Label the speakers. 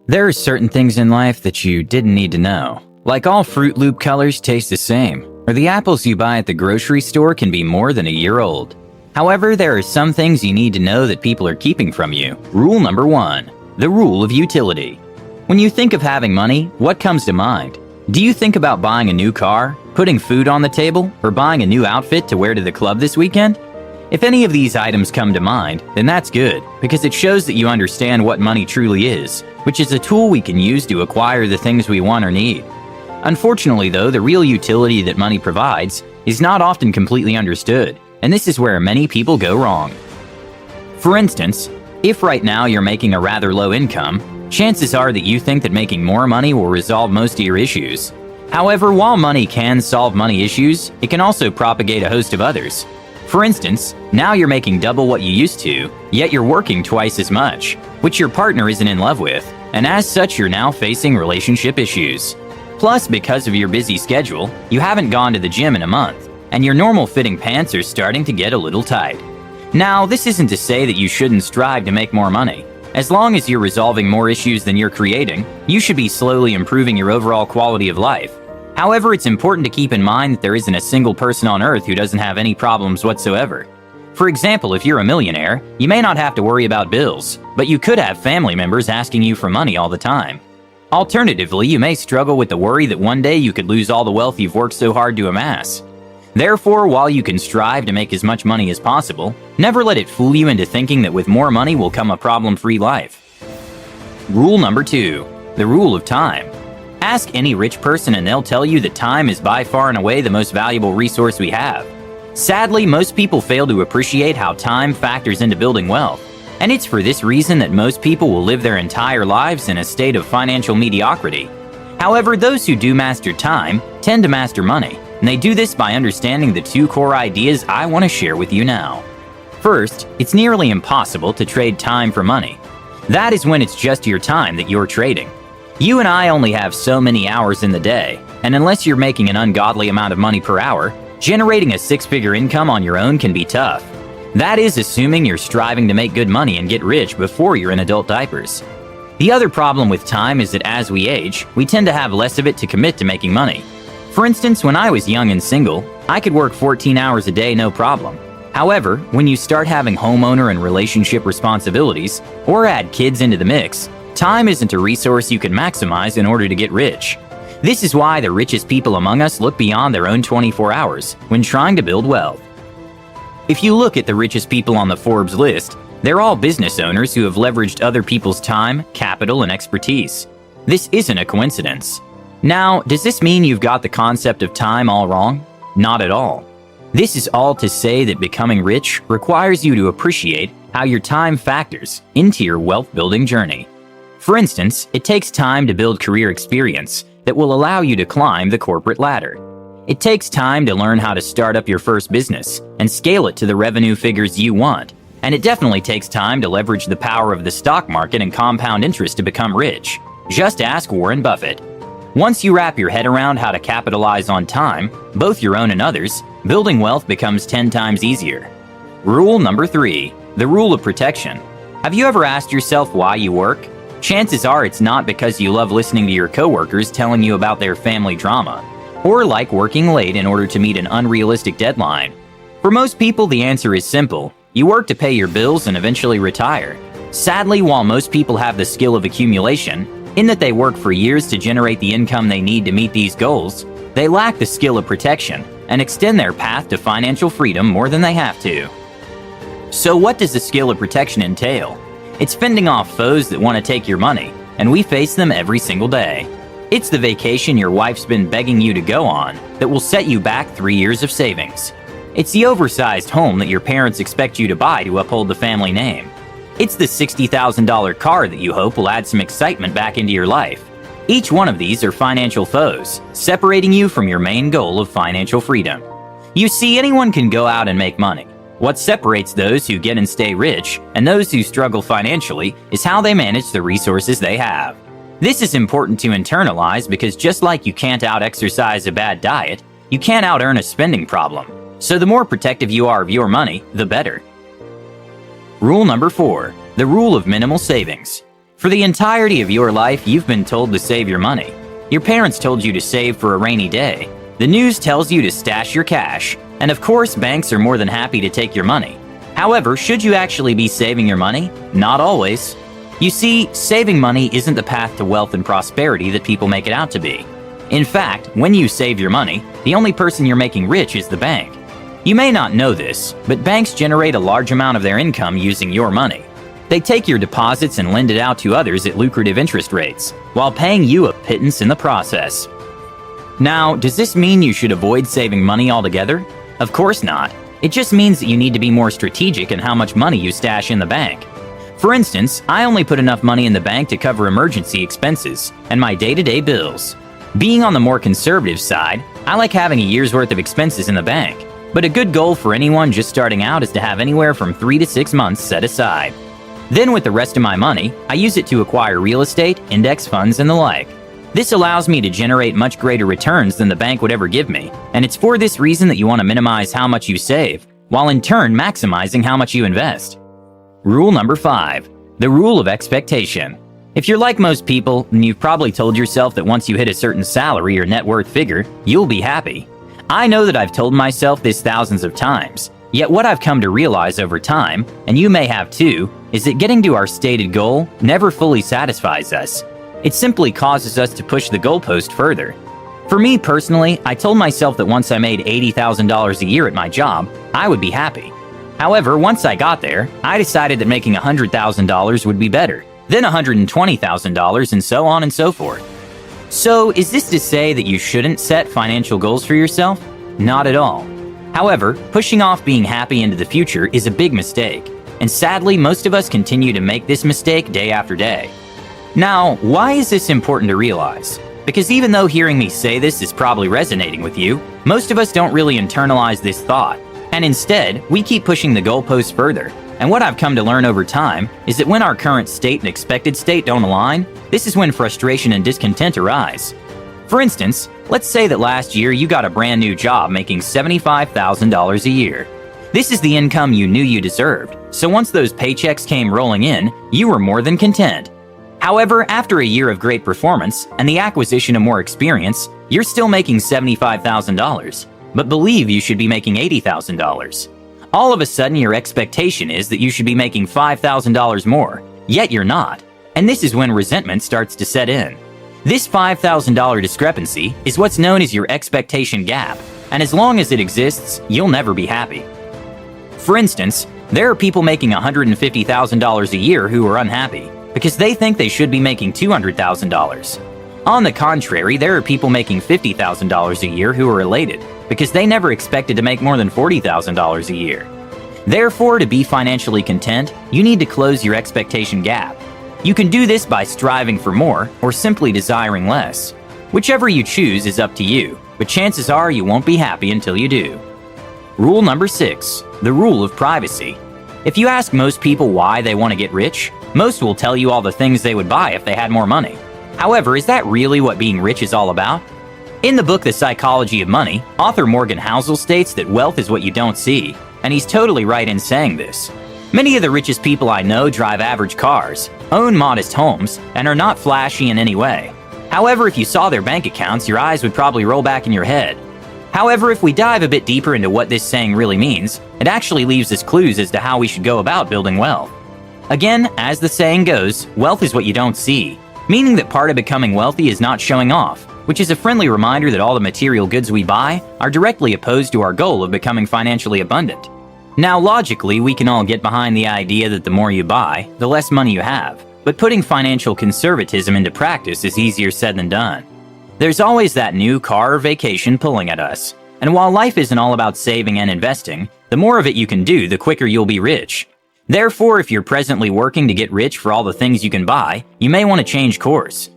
Speaker 1: There are certain things in life that you didn't need to know. Like all Fruit Loop colors taste the same, or the apples you buy at the grocery store can be more than a year old. However, there are some things you need to know that people are keeping from you. Rule number 1, the rule of utility. When you think of having money, what comes to mind? Do you think about buying a new car, putting food on the table, or buying a new outfit to wear to the club this weekend? If any of these items come to mind, then that's good, because it shows that you understand what money truly is, which is a tool we can use to acquire the things we want or need. Unfortunately though, the real utility that money provides is not often completely understood, and this is where many people go wrong. For instance, if right now you're making a rather low income, chances are that you think that making more money will resolve most of your issues. However, while money can solve money issues, it can also propagate a host of others. For instance, now you're making double what you used to, yet you're working twice as much, which your partner isn't in love with, and as such you're now facing relationship issues. Plus, because of your busy schedule, you haven't gone to the gym in a month, and your normal fitting pants are starting to get a little tight. Now, this isn't to say that you shouldn't strive to make more money. As long as you're resolving more issues than you're creating, you should be slowly improving your overall quality of life. However, it's important to keep in mind that there isn't a single person on Earth who doesn't have any problems whatsoever. For example, if you're a millionaire, you may not have to worry about bills, but you could have family members asking you for money all the time. Alternatively, you may struggle with the worry that one day you could lose all the wealth you've worked so hard to amass. Therefore, while you can strive to make as much money as possible, never let it fool you into thinking that with more money will come a problem-free life. Rule number 2, the rule of time. Ask any rich person and they'll tell you that time is by far and away the most valuable resource we have. Sadly, most people fail to appreciate how time factors into building wealth, and it's for this reason that most people will live their entire lives in a state of financial mediocrity. However, those who do master time tend to master money, and they do this by understanding the 2 core ideas I want to share with you now. First, it's nearly impossible to trade time for money. That is when it's just your time that you're trading. You and I only have so many hours in the day, and unless you're making an ungodly amount of money per hour, generating a 6-figure income on your own can be tough. That is assuming you're striving to make good money and get rich before you're in adult diapers. The other problem with time is that as we age, we tend to have less of it to commit to making money. For instance, when I was young and single, I could work 14 hours a day no problem. However, when you start having homeowner and relationship responsibilities, or add kids into the mix, time isn't a resource you can maximize in order to get rich. This is why the richest people among us look beyond their own 24 hours when trying to build wealth. If you look at the richest people on the Forbes list, they're all business owners who have leveraged other people's time, capital, and expertise. This isn't a coincidence. Now, does this mean you've got the concept of time all wrong? Not at all. This is all to say that becoming rich requires you to appreciate how your time factors into your wealth-building journey. For instance, it takes time to build career experience that will allow you to climb the corporate ladder. It takes time to learn how to start up your first business and scale it to the revenue figures you want. And it definitely takes time to leverage the power of the stock market and compound interest to become rich. Just ask Warren Buffett. Once you wrap your head around how to capitalize on time, both your own and others, building wealth becomes 10 times easier. Rule number 3, the rule of protection. Have you ever asked yourself why you work? Chances are it's not because you love listening to your coworkers telling you about their family drama, or like working late in order to meet an unrealistic deadline. For most people, the answer is simple. You work to pay your bills and eventually retire. Sadly, while most people have the skill of accumulation, in that they work for years to generate the income they need to meet these goals, they lack the skill of protection and extend their path to financial freedom more than they have to. So what does the skill of protection entail? It's fending off foes that want to take your money, and we face them every single day. It's the vacation your wife's been begging you to go on that will set you back 3 years of savings. It's the oversized home that your parents expect you to buy to uphold the family name. It's the $60,000 car that you hope will add some excitement back into your life. Each one of these are financial foes, separating you from your main goal of financial freedom. You see, anyone can go out and make money. What separates those who get and stay rich and those who struggle financially is how they manage the resources they have. This is important to internalize because just like you can't out-exercise a bad diet, you can't out-earn a spending problem. So the more protective you are of your money, the better. Rule number 4, the rule of minimal savings. For the entirety of your life, you've been told to save your money. Your parents told you to save for a rainy day. The news tells you to stash your cash. And of course, banks are more than happy to take your money. However, should you actually be saving your money? Not always. You see, saving money isn't the path to wealth and prosperity that people make it out to be. In fact, when you save your money, the only person you're making rich is the bank. You may not know this, but banks generate a large amount of their income using your money. They take your deposits and lend it out to others at lucrative interest rates, while paying you a pittance in the process. Now, does this mean you should avoid saving money altogether? Of course not. It just means that you need to be more strategic in how much money you stash in the bank. For instance, I only put enough money in the bank to cover emergency expenses and my day-to-day bills. Being on the more conservative side, I like having a year's worth of expenses in the bank, but a good goal for anyone just starting out is to have anywhere from 3 to 6 months set aside. Then with the rest of my money, I use it to acquire real estate, index funds, and the like. This allows me to generate much greater returns than the bank would ever give me, and it's for this reason that you want to minimize how much you save, while in turn maximizing how much you invest. Rule number 5, the rule of expectation. If you're like most people, then you've probably told yourself that once you hit a certain salary or net worth figure, you'll be happy. I know that I've told myself this thousands of times, yet what I've come to realize over time, and you may have too, is that getting to our stated goal never fully satisfies us. It simply causes us to push the goalpost further. For me personally, I told myself that once I made $80,000 a year at my job, I would be happy. However, once I got there, I decided that making $100,000 would be better, then $120,000, and so on and so forth. So, is this to say that you shouldn't set financial goals for yourself? Not at all. However, pushing off being happy into the future is a big mistake, and sadly, most of us continue to make this mistake day after day. Now, why is this important to realize? Because even though hearing me say this is probably resonating with you, most of us don't really internalize this thought, and instead, we keep pushing the goalposts further. And what I've come to learn over time is that when our current state and expected state don't align, this is when frustration and discontent arise. For instance, let's say that last year you got a brand new job making $75,000 a year. This is the income you knew you deserved, so once those paychecks came rolling in, you were more than content. However, after a year of great performance and the acquisition of more experience, you're still making $75,000, but believe you should be making $80,000. All of a sudden, your expectation is that you should be making $5,000 more, yet you're not. And this is when resentment starts to set in. This $5,000 discrepancy is what's known as your expectation gap, and as long as it exists, you'll never be happy. For instance, there are people making $150,000 a year who are unhappy because they think they should be making $200,000. On the contrary, there are people making $50,000 a year who are elated because they never expected to make more than $40,000 a year. Therefore, to be financially content, you need to close your expectation gap. You can do this by striving for more or simply desiring less. Whichever you choose is up to you, but chances are you won't be happy until you do. Rule number 6, the rule of privacy. If you ask most people why they want to get rich, most will tell you all the things they would buy if they had more money. However, is that really what being rich is all about? In the book The Psychology of Money, author Morgan Housel states that wealth is what you don't see, and he's totally right in saying this. Many of the richest people I know drive average cars, own modest homes, and are not flashy in any way. However, if you saw their bank accounts, your eyes would probably roll back in your head. However, if we dive a bit deeper into what this saying really means, it actually leaves us clues as to how we should go about building wealth. Again, as the saying goes, wealth is what you don't see, meaning that part of becoming wealthy is not showing off, which is a friendly reminder that all the material goods we buy are directly opposed to our goal of becoming financially abundant. Now, logically, we can all get behind the idea that the more you buy, the less money you have, but putting financial conservatism into practice is easier said than done. There's always that new car or vacation pulling at us, and while life isn't all about saving and investing, the more of it you can do, the quicker you'll be rich. Therefore, if you're presently working to get rich for all the things you can buy, you may want to change course.